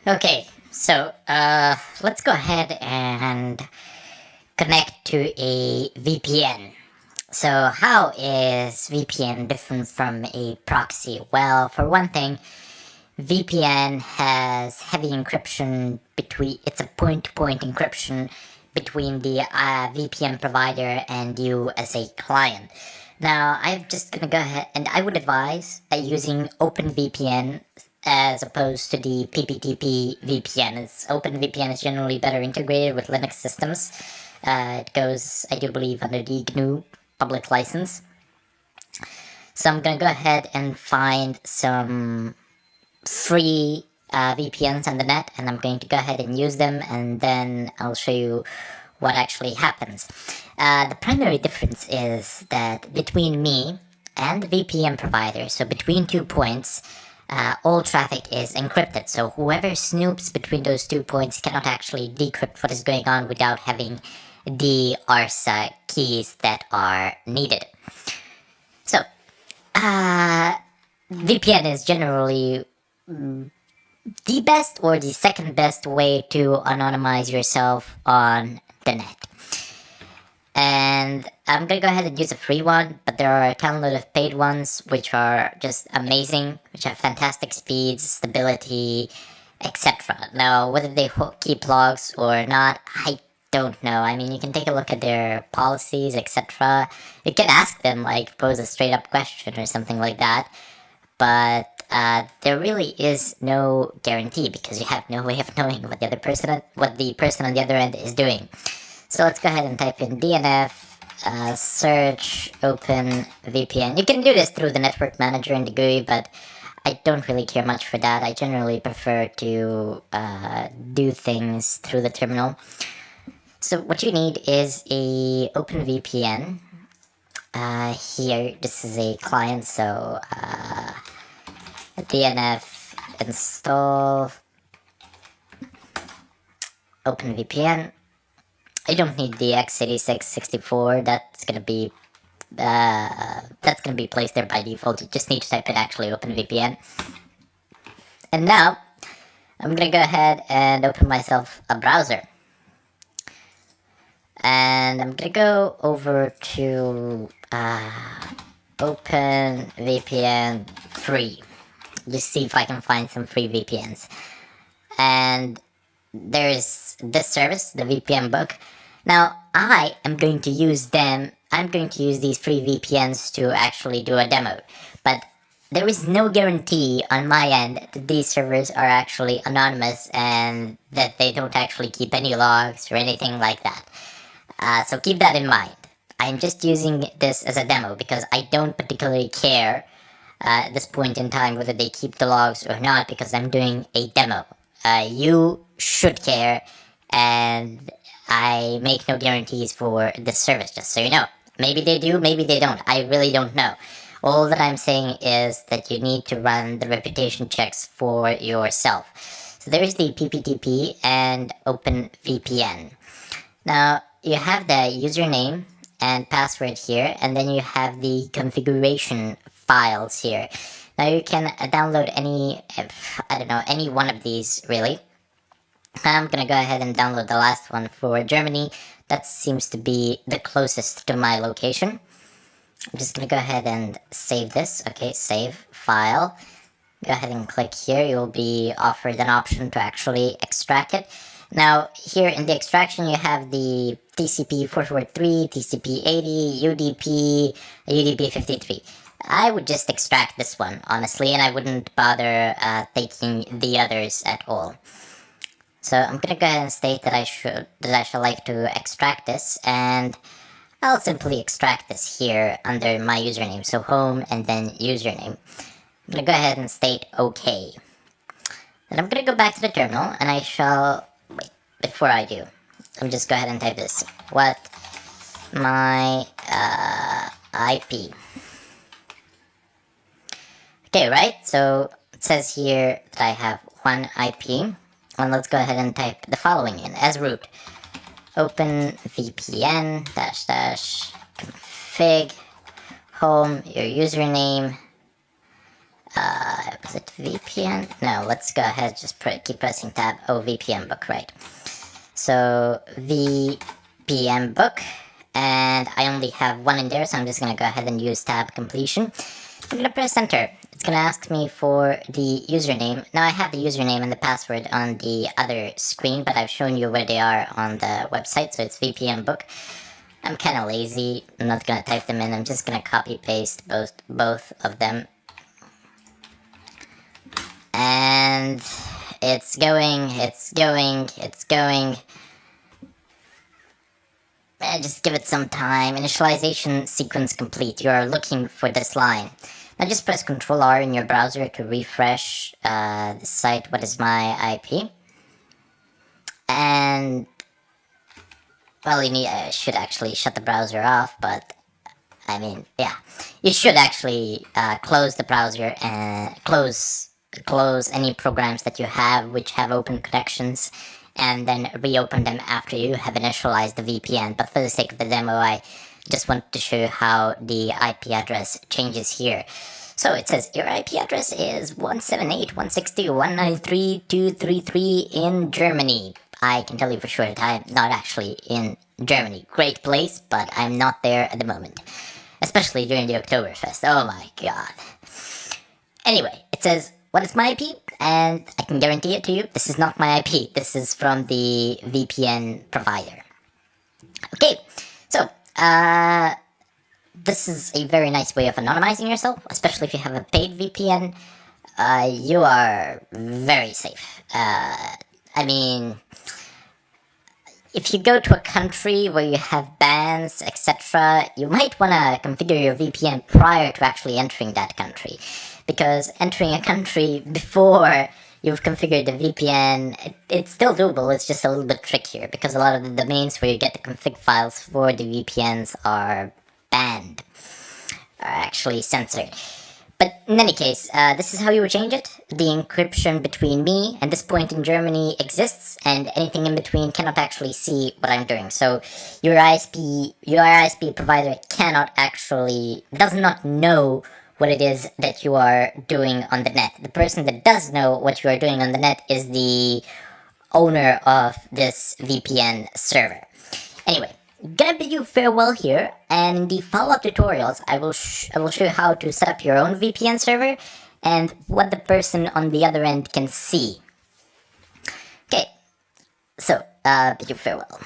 Okay, so let's go ahead and connect to a VPN. So how is VPN different from a proxy? Well, for one thing, VPN has heavy encryption between, it's a point-to-point encryption between the VPN provider and you as a client. Now, I'm just gonna go ahead and I would advise using OpenVPN as opposed to the PPTP VPN. As OpenVPN is generally better integrated with Linux systems. It goes, I do believe, under the GNU public license. So I'm gonna go ahead and find some free VPNs on the net, and I'm going to go ahead and use them, and then I'll show you what actually happens. The primary difference is that between me and the VPN provider, so between 2 points, all traffic is encrypted. So whoever snoops between those 2 points cannot actually decrypt what is going on without having the RSA keys that are needed. So, VPN is generally the best or the second best way to anonymize yourself on the net. And I'm gonna go ahead and use a free one, but there are a download of paid ones which are just amazing, which have fantastic speeds, stability, etc. Now, whether they keep logs or not, I don't know. I mean, you can take a look at their policies, etc. You can ask them, like, pose a straight up question or something like that. But there really is no guarantee because you have no way of knowing what the person on the other end is doing. So let's go ahead and type in DNF search open VPN. You can do this through the network manager in the GUI, but I don't really care much for that. I generally prefer to do things through the terminal. So what you need is a open VPN. Here, this is a client, so DNF install OpenVPN. I don't need the x86-64. That's gonna be placed there by default. You just need to type in actually OpenVPN. And now I'm gonna go ahead and open myself a browser. And I'm gonna go over to OpenVPN free. Just see if I can find some free VPNs. And there's this service, the VPN book. Now, I am going to use them. I'm going to use these free VPNs to actually do a demo. But there is no guarantee on my end that these servers are actually anonymous and that they don't actually keep any logs or anything like that. So keep that in mind. I'm just using this as a demo because I don't particularly care at this point in time whether they keep the logs or not because I'm doing a demo. You should care, and I make no guarantees for this service, just so you know. Maybe they do, maybe they don't. I really don't know. All that I'm saying is that you need to run the reputation checks for yourself. So there's the PPTP and OpenVPN. Now, you have the username and password here, and then you have the configuration files here. Now you can download any, any one of these, really. I'm gonna go ahead and download the last one for Germany. That seems to be the closest to my location. I'm just gonna go ahead and save this. Okay, save file. Go ahead and click here. You'll be offered an option to actually extract it. Now, here in the extraction, you have the TCP 443, TCP 80, UDP, UDP 53. I would just extract this one, honestly, and I wouldn't bother taking the others at all. So I'm gonna go ahead and state that I should like to extract this, and I'll simply extract this here under my username. So home and then username. I'm gonna go ahead and state OK. Then I'm gonna go back to the terminal, and I shall wait. Before I do, let me just go ahead and type this. What my IP. Okay, right? So it says here that I have one IP. And let's go ahead and type the following in as root. OpenVPN --config home, your username, Is it VPN? No, let's go ahead, just keep pressing tab. Oh, VPN book, right. So, VPN book, and I only have one in there, so I'm just gonna go ahead and use tab completion. I'm gonna press enter. It's gonna ask me for the username. Now I have the username and the password on the other screen, but I've shown you where they are on the website, so it's VPN book. I'm kind of lazy. I'm not gonna type them in. I'm just gonna copy paste both of them. And it's going. Just give it some time. Initialization sequence complete. You're looking for this line. Now just press Ctrl R in your browser to refresh the site. What is my IP? And well, I should actually shut the browser off, but I mean, yeah, you should actually close the browser and close any programs that you have which have open connections, and then reopen them after you have initialized the VPN. But for the sake of the demo, I just want to show you how the IP address changes here. So it says your IP address is 178.162.193.233 in Germany. I can tell you for sure that I'm not actually in Germany. Great place, but I'm not there at the moment. Especially during the Oktoberfest. Oh my god. Anyway, it says, what is my IP? And I can guarantee it to you, this is not my IP. This is from the VPN provider. Okay, so, this is a very nice way of anonymizing yourself, especially if you have a paid VPN. You are very safe. I mean, if you go to a country where you have bans, etc., you might want to configure your VPN prior to actually entering that country. Because entering a country before you've configured the VPN, it's still doable, it's just a little bit trickier, because a lot of the domains where you get the config files for the VPNs are banned, are actually censored. But in any case, this is how you would change it. The encryption between me and this point in Germany exists, and anything in between cannot actually see what I'm doing. So your ISP provider does not know what it is that you are doing on the net. The person that does know what you are doing on the net is the owner of this VPN server. Anyway, gonna bid you farewell here, and in the follow-up tutorials, I will show you how to set up your own VPN server and what the person on the other end can see. Okay, so bid you farewell.